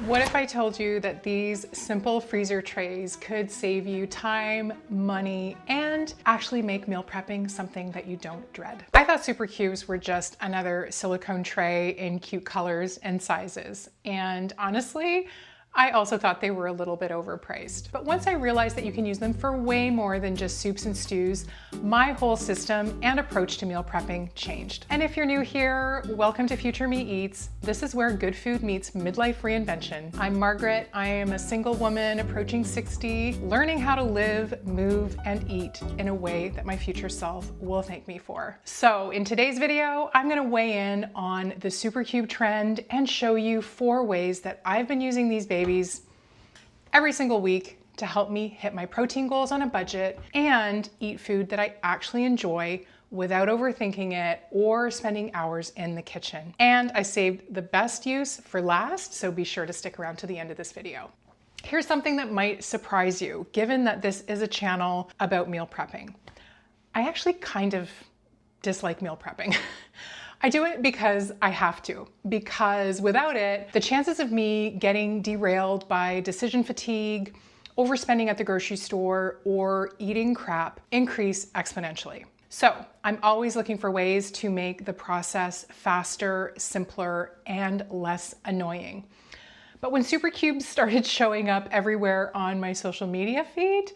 What if I told you that these simple freezer trays could save you time, money, and actually make meal prepping something that you don't dread? I thought Super Cubes were just another silicone tray in cute colors and sizes. And honestly, I also thought they were a little bit overpriced. But once I realized that you can use them for way more than just soups and stews, my whole system and approach to meal prepping changed. And if you're new here, welcome to Future Me Eats. This is where good food meets midlife reinvention. I'm Margaret. I am a single woman approaching 60, learning how to live, move, and eat in a way that my future self will thank me for. So in today's video, I'm gonna weigh in on the Super Cube trend and show you 4 ways that I've been using these babies every single week to help me hit my protein goals on a budget and eat food that I actually enjoy without overthinking it or spending hours in the kitchen. And I saved the best use for last, so be sure to stick around to the end of this video. Here's something that might surprise you, given that this is a channel about meal prepping. I actually kind of dislike meal prepping. I do it because I have to, because without it, the chances of me getting derailed by decision fatigue, overspending at the grocery store, or eating crap increase exponentially. So I'm always looking for ways to make the process faster, simpler, and less annoying. But when Super Cubes started showing up everywhere on my social media feed,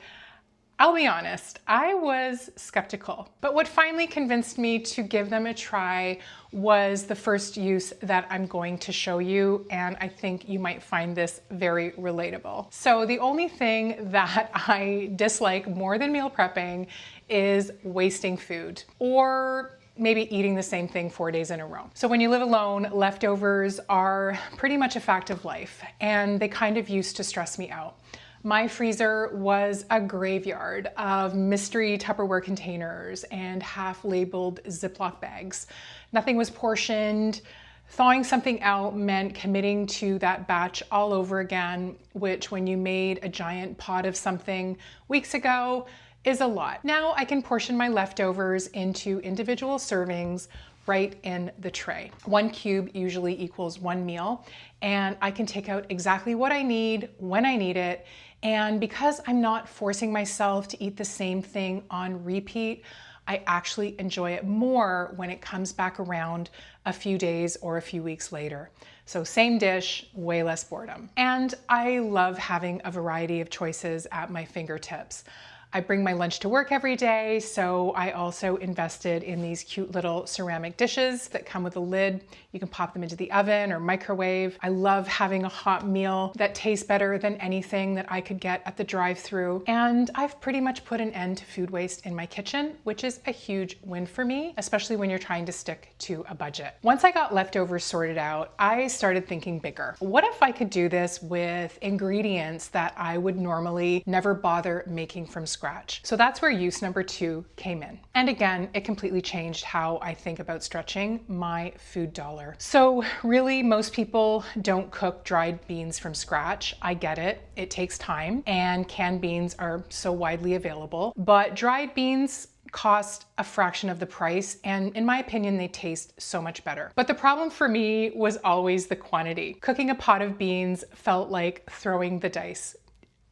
I'll be honest, I was skeptical. But what finally convinced me to give them a try was the first use that I'm going to show you, and I think you might find this very relatable. So the only thing that I dislike more than meal prepping is wasting food, or maybe eating the same thing 4 days in a row. So when you live alone, leftovers are pretty much a fact of life, and they kind of used to stress me out. My freezer was a graveyard of mystery Tupperware containers and half-labeled Ziploc bags. Nothing was portioned. Thawing something out meant committing to that batch all over again, which when you made a giant pot of something weeks ago is a lot. Now I can portion my leftovers into individual servings right in the tray. 1 cube usually equals 1 meal, and I can take out exactly what I need when I need it. And because I'm not forcing myself to eat the same thing on repeat, I actually enjoy it more when it comes back around a few days or a few weeks later. So same dish, way less boredom. And I love having a variety of choices at my fingertips. I bring my lunch to work every day, so I also invested in these cute little ceramic dishes that come with a lid. You can pop them into the oven or microwave. I love having a hot meal that tastes better than anything that I could get at the drive-thru. And I've pretty much put an end to food waste in my kitchen, which is a huge win for me, especially when you're trying to stick to a budget. Once I got leftovers sorted out, I started thinking bigger. What if I could do this with ingredients that I would normally never bother making from scratch? So that's where use number 2 came in. And again, it completely changed how I think about stretching my food dollar. So really, most people don't cook dried beans from scratch. I get it. It takes time, and canned beans are so widely available. But dried beans cost a fraction of the price, and in my opinion, they taste so much better. But the problem for me was always the quantity. Cooking a pot of beans felt like throwing the dice.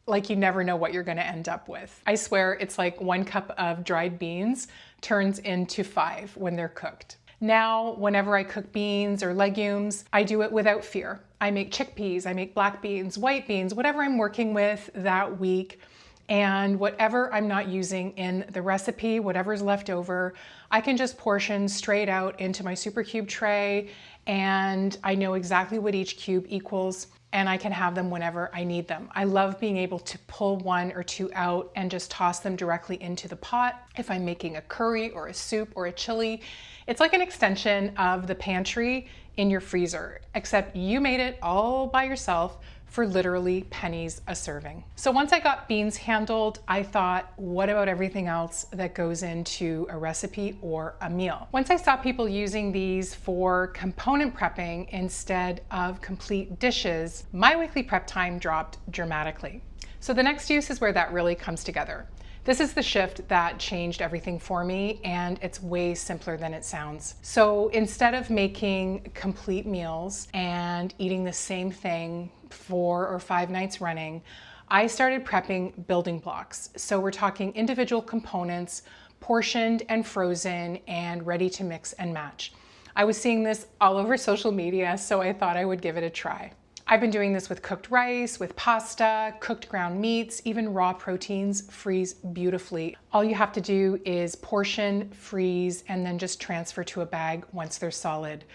Like you never know what you're gonna end up with. I swear it's like 1 cup of dried beans turns into 5 when they're cooked. Now, whenever I cook beans or legumes, I do it without fear. I make chickpeas, I make black beans, white beans, whatever I'm working with that week. And whatever I'm not using in the recipe, whatever's left over, I can just portion straight out into my Super Cube tray, and I know exactly what each cube equals, and I can have them whenever I need them. I love being able to pull 1 or 2 out and just toss them directly into the pot. If I'm making a curry or a soup or a chili, it's like an extension of the pantry in your freezer, except you made it all by yourself for literally pennies a serving. So once I got beans handled, I thought, what about everything else that goes into a recipe or a meal? Once I saw people using these for component prepping instead of complete dishes, my weekly prep time dropped dramatically. So the next use is where that really comes together. This is the shift that changed everything for me, and it's way simpler than it sounds. So instead of making complete meals and eating the same thing 4 or 5 nights running, I started prepping building blocks. So we're talking individual components, portioned and frozen and ready to mix and match. I was seeing this all over social media, so I thought I would give it a try. I've been doing this with cooked rice, with pasta, cooked ground meats, even raw proteins freeze beautifully. All you have to do is portion, freeze, and then just transfer to a bag once they're solid.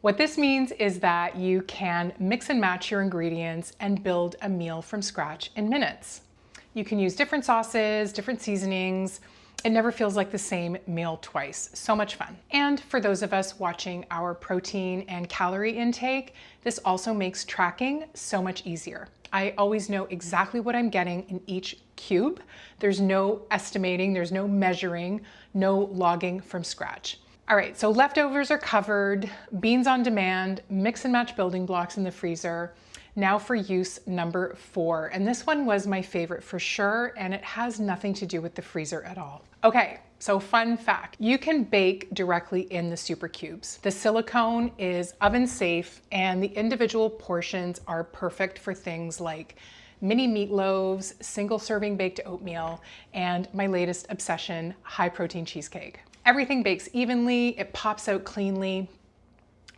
What this means is that you can mix and match your ingredients and build a meal from scratch in minutes. You can use different sauces, different seasonings. It never feels like the same meal twice. So much fun. And for those of us watching our protein and calorie intake, this also makes tracking so much easier. I always know exactly what I'm getting in each cube. There's no estimating, there's no measuring, no logging from scratch. All right, so leftovers are covered, beans on demand, mix and match building blocks in the freezer. Now for use number 4, and this one was my favorite for sure, and it has nothing to do with the freezer at all. Okay, so fun fact, you can bake directly in the super cubes. The silicone is oven safe, and the individual portions are perfect for things like mini meatloaves, single serving baked oatmeal, and my latest obsession, high protein cheesecake. Everything bakes evenly, it pops out cleanly.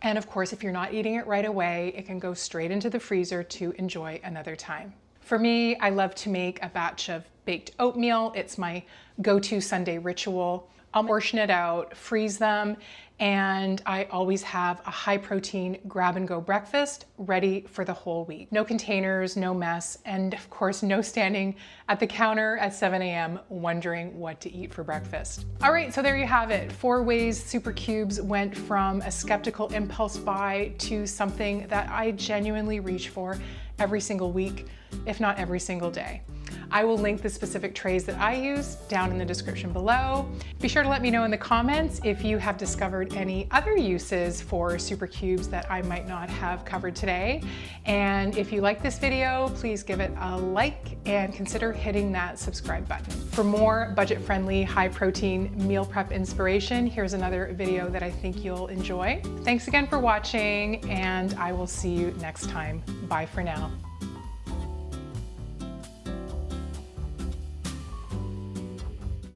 And of course, if you're not eating it right away, it can go straight into the freezer to enjoy another time. For me, I love to make a batch of baked oatmeal. It's my go-to Sunday ritual. I'll portion it out, freeze them, and I always have a high protein grab and go breakfast ready for the whole week. No containers, no mess, and of course, no standing at the counter at 7 a.m. wondering what to eat for breakfast. All right, so there you have it. 4 ways Super Cubes went from a skeptical impulse buy to something that I genuinely reach for every single week, if not every single day. I will link the specific trays that I use down in the description below. Be sure to let me know in the comments if you have discovered any other uses for Super Cubes that I might not have covered today. And if you like this video, please give it a like and consider hitting that subscribe button. For more budget-friendly, high-protein meal prep inspiration, here's another video that I think you'll enjoy. Thanks again for watching, and I will see you next time. Bye for now.